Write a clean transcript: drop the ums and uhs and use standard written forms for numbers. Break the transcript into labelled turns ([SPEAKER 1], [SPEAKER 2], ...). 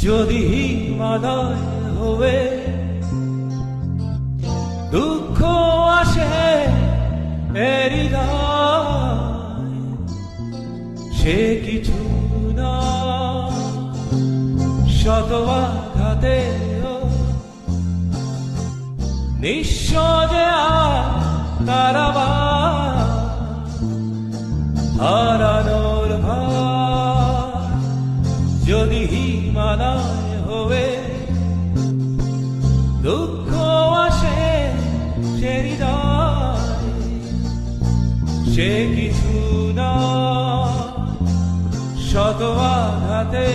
[SPEAKER 1] যদি হিমালয় হবে দুঃখ আসে হৃদয়, সে কিছু না শত আঘাতে নিঃস্ব যে কারাবাস, হারানোর ভার যদি হিমালয় হবে দুঃখ আসে সে হৃদয়, সে কিছু না শত আঘাতে